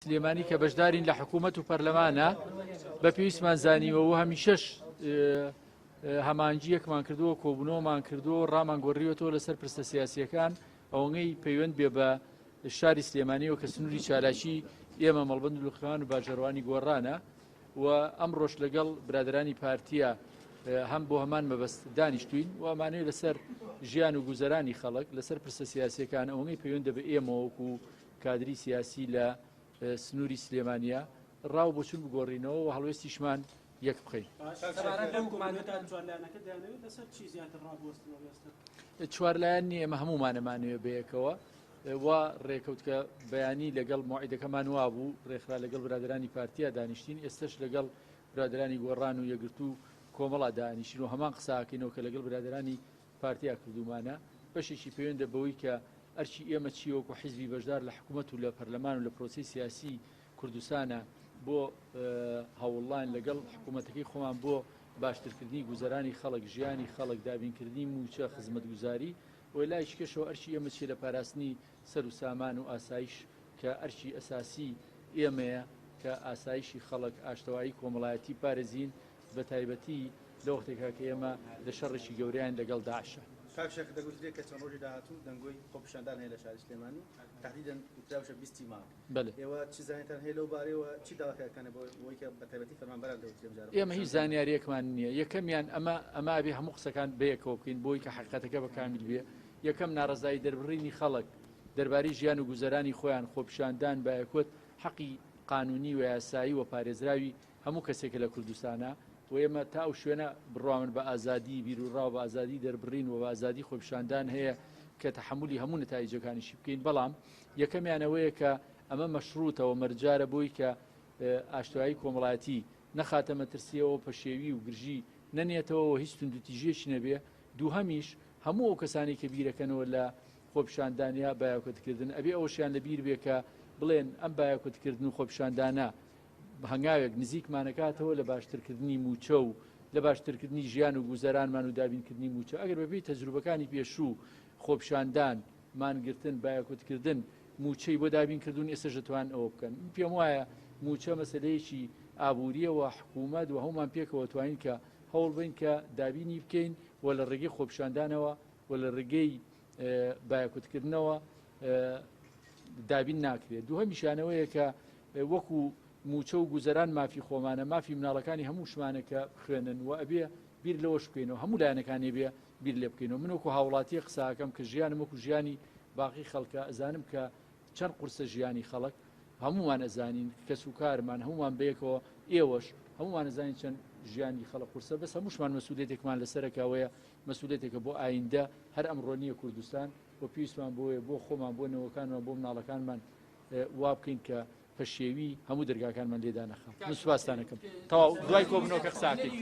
سلێمانی کە بەشدارین لە حکوومەت و پەرلەمانە بە پێویستمان زانیوە و هەمیشەش هەمانجیەکمان کردووە کۆبوونەوەمان کردووە ڕامان گۆڕیوەتەوە لەسەر پرسە سیاسیەکان ئەوەی پەیوەند بێ بە شاری سلێمانیەوە کە سنووری چالاکی ئێمە مەڵبەند و لوقەکان و باژەڕوانی گۆڕانە و ئەمڕۆژ لەگەڵ برادرانی پارتیە هەم بۆ هەمان مەبەست دانیشتوین و ئەمانەیە لەسەر ژیان و گوزەرانی خەڵک لەسەر پرسە سیاسیەکان ئەوەی پەیوەندە بە ئێمەوەکو کادری سیاسی لە سنووری سلێمانیە ڕاو بۆچون بگۆڕینەوە و هەڵوێستیشمان یەک بخەین. چوارلایەن نیە ئێمە هەمومانەمانوێ بەیەکەوە و ڕێکەوتکە بەیانی لەگەڵ موعیدەکەمان وابوو ڕێکخرا لەگەڵ برادرانی پارتیا دانیشتین ئێستش لەگەڵ برادرانی گۆڕان و یەکگرتو و کۆمەڵا دانیشتین و هەمان قساکەینەوە کە لەگەڵ برادرانی پارتیا کردومانە بەشێکی پەیوەندە بەوەی کە ئەرچی ئێمە چیوەکو حیزبی بەشدار لە حکوومەت و لە پەرلەمان و لە پرۆسی سیاسی کوردستانە بۆ هەوڵڵان لەگەڵ حکوومەتەکەی خۆمان بۆ باشترکردنی گوزەرانی خەڵک ژیانی خەڵک دابینکردنی موچە خزمەتگوزاری و لای شکەشەوە ئەرچی ئێمە چێ لە پاراستنی سەر و سامان و ئاسایش کە ئەرچی ئەساسی ئێمەیە کە ئاسایشی خەڵک ئاشتەوایی کۆمەڵایەتی پارێزین بە تایبەتی لە وەختێکا کە ئێمە لە شەڕێکی گەوریان لەگەڵ داعشە. کاکشێک دەگوترێت کە چەند ڕۆژی داهاتوو دەنگۆی خۆپیشاندان هەیە لە شاری سلێمانی تهدیداً وتراوشە 20 مانگ. ئێوە چی زانیتان هەیە لەو بارەیەوە چی داواکارەکانە بۆی کە بە تایبەتی فەرمانبەران دەوترێت؟ ئێمە هیچ زانیاریەکمان نییە. یەکەمیان ئەمە بێ هەموو قسەکان بەیەکەوە بکەین بۆی کە حقیقەتەکە بەکامل بێ. یەکەم ناڕەزایی دەربڕینی خەڵک دەربارەی ژیان و گوزەرانی خۆیان خۆپیشاندان بایەکوت حەقی قانونی و یاسایی و پارێزراوی هەموو کەسێکە لە کوردستانە و ئێمە تا ئەو شوێنە بڕواون بە ئازادی بیرروڕاو بە ئازادی دەربڕین و بە ئازادی خۆپیشاندان هەیە کە تەحملی هەموو نەتایجەکانیشی بکەین. بەڵام یەکەمیانەوەیە کە ئەمە مەشروتەوە مەرجارە بۆی کە ئاشتیایی کۆمەڵایەتی نەخاتە مەترسیەوە پەشێوی و گرژی نەنێتەوە هیچ توندوتیژێکی نەبێ. دووهەمیش هەموو ئەو کەسانی کە بیرەکەنەوە لە خۆپیشاندانیا بایەکوتکردن ئەبێ ئەوشیان لەبیر بێ کە بڵێن ئەم بایەکوتکردن و خۆپیشاندانە هەنگاوێک نزیکمانەکاتەوە لە باشترکردنی موچە و لە باشترکردنی ژیان و گوزەرانمان و دابینکردنی موچە ئەگەر بەبێ تەجروبەکانی پێشوو خۆپیشاندان مانگرتن بایەکوتکردن موچەی بۆ دابینکردون ئێستا دەتوان ئەوە بکەن. پێم وایە موچە مەسەلەیەکی ئابووریەوە حکوومەت و هەمومان پێکەوە توانین کە هەوڵ بین کە دابینی بکەین و لە ڕێگەی خۆپیشاندانەوە و لە ڕێگەی بایەکوتکردنەوە دابین ناکرێت. دووهەمیشانەوەیە کە وەکو موچە و گوزەران مافی خۆمانە مافی مناڵەکانی هەموو شمانەکە خوێنن و ئەبێ بیر لەوەش بکەینەوە هەموو لایەنەکانی بێ بیر لێ بکەینەوە. من وەکو هاوڵاتی قساکەم کە ژیانم وەکو ژیانی باقی خەڵکە ئەزانم کە چەند قورسە ژیانی خەڵک هەمومان ئەزانین کەس و کارمان هەمومان بەیەکەوە ئێوەش هەمومان ئەزانین چەند ژیانی خەڵک قورسە بەس هەمووشمان مەسئولێتێکمان لەسەرەکەوەیە مەسئولێتێکە بۆ ئایندە هەر ئەمڕۆ نییە کوردستان بۆ پێویستمان بۆیە بۆ خۆمان بۆ نەوەکانمان بۆ مناڵەکانمان وا بکەین کە پەشێوی هەموو دەرگاکانمان لێدا نەخات. من سوپاستانەکەم تەواو دوای کۆبنەوەکە قساکەین.